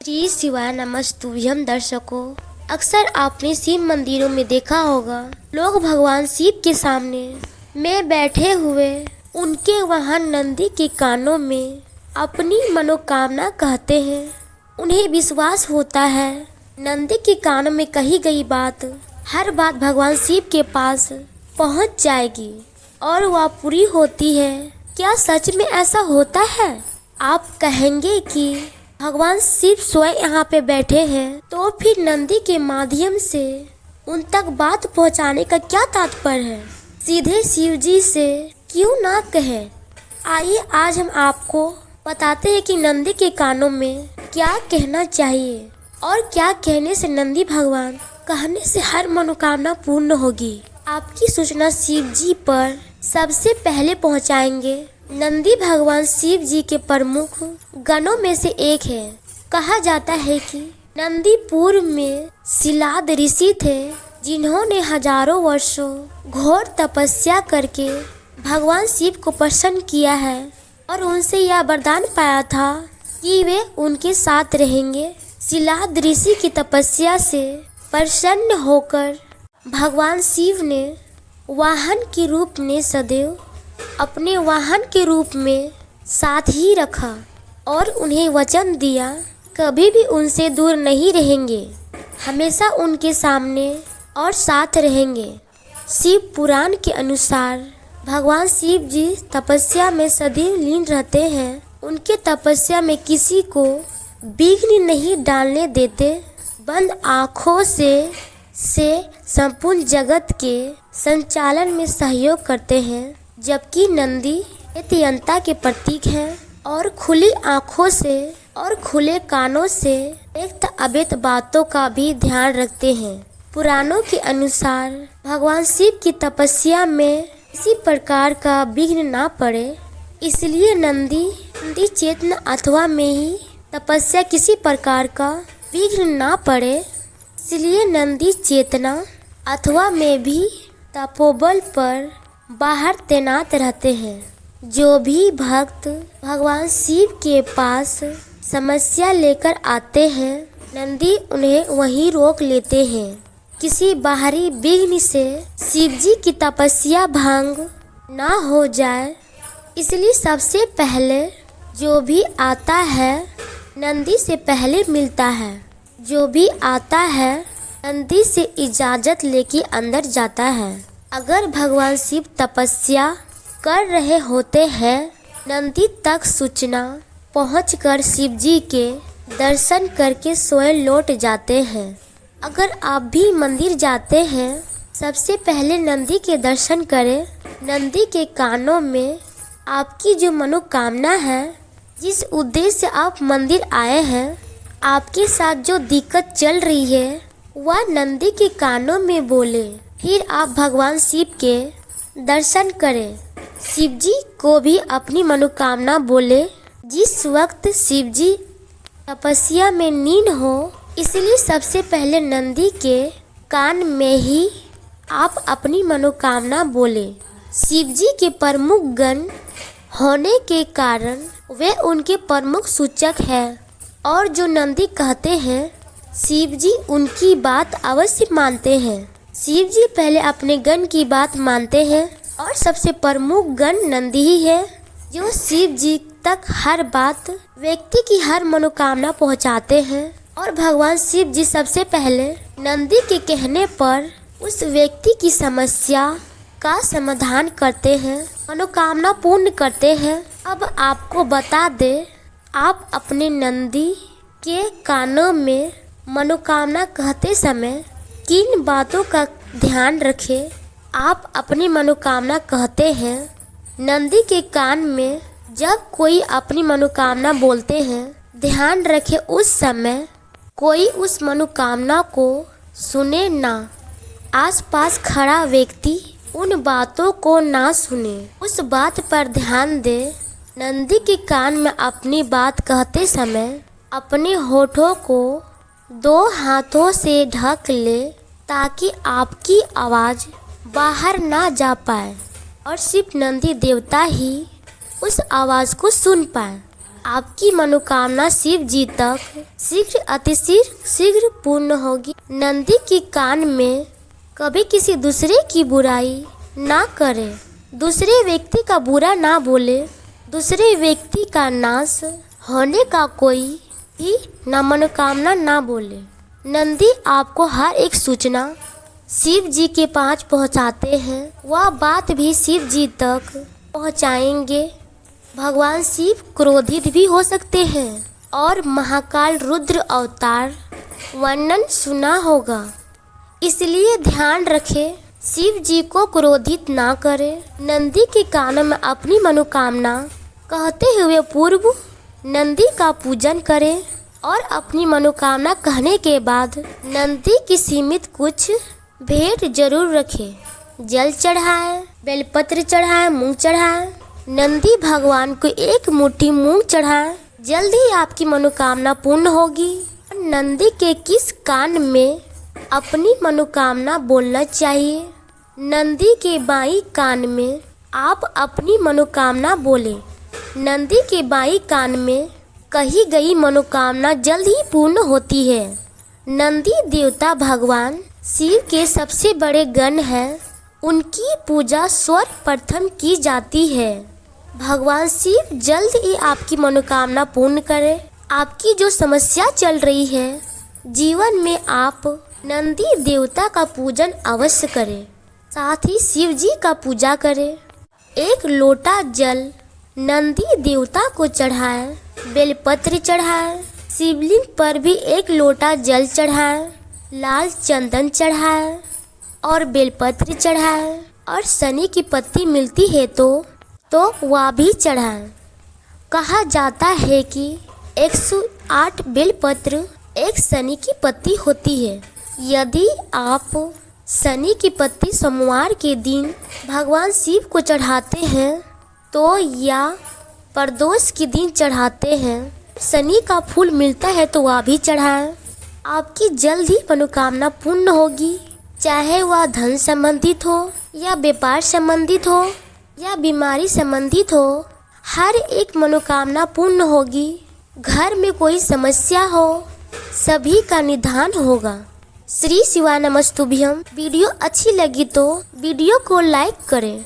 श्री शिवाय नमस्तुभ्यम दर्शकों। अक्सर आपने शिव मंदिरों में देखा होगा लोग भगवान शिव के सामने में बैठे हुए उनके वहां नंदी के कानों में अपनी मनोकामना कहते हैं। उन्हें विश्वास होता है नंदी के कानों में कही गई बात हर बात भगवान शिव के पास पहुंच जाएगी और वह पूरी होती है। क्या सच में ऐसा होता है? आप कहेंगे कि भगवान शिव स्वयं यहाँ पे बैठे हैं, तो फिर नंदी के माध्यम से उन तक बात पहुँचाने का क्या तात्पर्य है? सीधे शिव जी से क्यों ना कहें? आइए आज हम आपको बताते हैं कि नंदी के कानों में क्या कहना चाहिए और क्या कहने से नंदी भगवान कहने से हर मनोकामना पूर्ण होगी। आपकी सूचना शिव जी पर सबसे पहले पहुँचाएंगे। नंदी भगवान शिव जी के प्रमुख गणों में से एक है। कहा जाता है कि नंदी पूर्व में शिलाद ऋषि थे, जिन्होंने हजारों वर्षों घोर तपस्या करके भगवान शिव को प्रसन्न किया है और उनसे यह वरदान पाया था कि वे उनके साथ रहेंगे। शिलाद ऋषि की तपस्या से प्रसन्न होकर भगवान शिव ने वाहन के रूप में सदैव अपने वाहन के रूप में साथ ही रखा और उन्हें वचन दिया कभी भी उनसे दूर नहीं रहेंगे, हमेशा उनके सामने और साथ रहेंगे। शिव पुराण के अनुसार भगवान शिव जी तपस्या में सदैव लीन रहते हैं। उनके तपस्या में किसी को विघ्न नहीं डालने देते। बंद आँखों से संपूर्ण जगत के संचालन में सहयोग करते हैं, जबकि नंदी नित्यंता के प्रतीक हैं और खुली आँखों से और खुले कानों से व्यक्त अव्यक्त बातों का भी ध्यान रखते हैं। पुराणों के अनुसार भगवान शिव की तपस्या में किसी प्रकार का विघ्न ना पड़े, इसलिए नंदी चेतन अथवा में ही तपस्या किसी प्रकार का विघ्न ना पड़े, इसलिए नंदी चेतना अथवा में भी तपोबल पर बाहर तैनात रहते हैं। जो भी भक्त भगवान शिव के पास समस्या लेकर आते हैं, नंदी उन्हें वहीं रोक लेते हैं। किसी बाहरी विघ्न से शिव जी की तपस्या भंग ना हो जाए, इसलिए सबसे पहले जो भी आता है नंदी से पहले मिलता है। जो भी आता है नंदी से इजाज़त लेके अंदर जाता है। अगर भगवान शिव तपस्या कर रहे होते हैं, नंदी तक सूचना पहुंचकर शिव जी के दर्शन करके स्वयं लौट जाते हैं। अगर आप भी मंदिर जाते हैं, सबसे पहले नंदी के दर्शन करें। नंदी के कानों में आपकी जो मनोकामना है, जिस उद्देश्य से आप मंदिर आए हैं, आपके साथ जो दिक्कत चल रही है, वह नंदी के कानों में बोले। फिर आप भगवान शिव के दर्शन करें। शिव जी को भी अपनी मनोकामना बोले। जिस वक्त शिव जी तपस्या में लीन हो, इसलिए सबसे पहले नंदी के कान में ही आप अपनी मनोकामना बोले। शिव जी के प्रमुख गण होने के कारण वे उनके प्रमुख सूचक हैं और जो नंदी कहते हैं, शिव जी उनकी बात अवश्य मानते हैं। शिव जी पहले अपने गण की बात मानते हैं और सबसे प्रमुख गण नंदी ही है, जो शिव जी तक हर बात व्यक्ति की हर मनोकामना पहुंचाते हैं और भगवान शिव जी सबसे पहले नंदी के कहने पर उस व्यक्ति की समस्या का समाधान करते हैं, मनोकामना पूर्ण करते हैं। अब आपको बता दे, आप अपने नंदी के कानों में मनोकामना कहते समय किन बातों का ध्यान रखें। आप अपनी मनोकामना कहते हैं, नंदी के कान में जब कोई अपनी मनोकामना बोलते हैं, ध्यान रखें उस समय कोई उस मनोकामना को सुने ना। आसपास खड़ा व्यक्ति उन बातों को ना सुने, उस बात पर ध्यान दे। नंदी के कान में अपनी बात कहते समय अपने होठों को 2 हाथों से ढक ले, ताकि आपकी आवाज़ बाहर ना जा पाए और सिर्फ नंदी देवता ही उस आवाज़ को सुन पाए। आपकी मनोकामना शिव जी तक शीघ्र अतिशीघ्र पूर्ण होगी। नंदी के कान में कभी किसी दूसरे की बुराई ना करे, दूसरे व्यक्ति का बुरा ना बोले, दूसरे व्यक्ति का नाश होने का कोई भी ना मनोकामना ना बोले। नंदी आपको हर एक सूचना शिव जी के पास पहुंचाते हैं, वह बात भी शिव जी तक पहुंचाएंगे। भगवान शिव क्रोधित भी हो सकते हैं और महाकाल रुद्र अवतार वर्णन सुना होगा, इसलिए ध्यान रखें शिव जी को क्रोधित ना करें। नंदी के कानों में अपनी मनोकामना कहते हुए पूर्व नंदी का पूजन करें और अपनी मनोकामना कहने के बाद नंदी की सीमित कुछ भेंट जरूर रखें। जल चढ़ाएं, बेलपत्र चढ़ाएं, मूंग चढ़ाएं। नंदी भगवान को एक मुट्ठी मूंग चढ़ाएं, जल्द ही आपकी मनोकामना पूर्ण होगी। नंदी के किस कान में अपनी मनोकामना बोलना चाहिए? नंदी के बाईं कान में आप अपनी मनोकामना बोलें। नंदी के बाईं कान में कही गई मनोकामना जल्द ही पूर्ण होती है। नंदी देवता भगवान शिव के सबसे बड़े गण हैं, उनकी पूजा सर्वप्रथम की जाती है। भगवान शिव जल्द ही आपकी मनोकामना पूर्ण करें। आपकी जो समस्या चल रही है जीवन में, आप नंदी देवता का पूजन अवश्य करें, साथ ही शिव जी का पूजा करें। एक लोटा जल नंदी देवता को चढ़ाएं, बेलपत्र चढ़ाएं, शिवलिंग पर भी एक लोटा जल चढ़ाएं, लाल चंदन चढ़ाएं और बेलपत्र चढ़ाएं और शनि की पत्ती मिलती है तो वह भी चढ़ाएं। कहा जाता है कि 108 बेलपत्र एक शनि की पत्ती होती है। यदि आप शनि की पत्ती सोमवार के दिन भगवान शिव को चढ़ाते हैं तो या प्रदोष के दिन चढ़ाते हैं, शनि का फूल मिलता है तो वह भी चढ़ाएं। आपकी जल्द ही मनोकामना पूर्ण होगी, चाहे वह धन संबंधित हो या व्यापार संबंधित हो या बीमारी संबंधित हो, हर एक मनोकामना पूर्ण होगी। घर में कोई समस्या हो सभी का निदान होगा। श्री शिवाय नमस्तुभ्यम। वीडियो अच्छी लगी तो वीडियो को लाइक करें।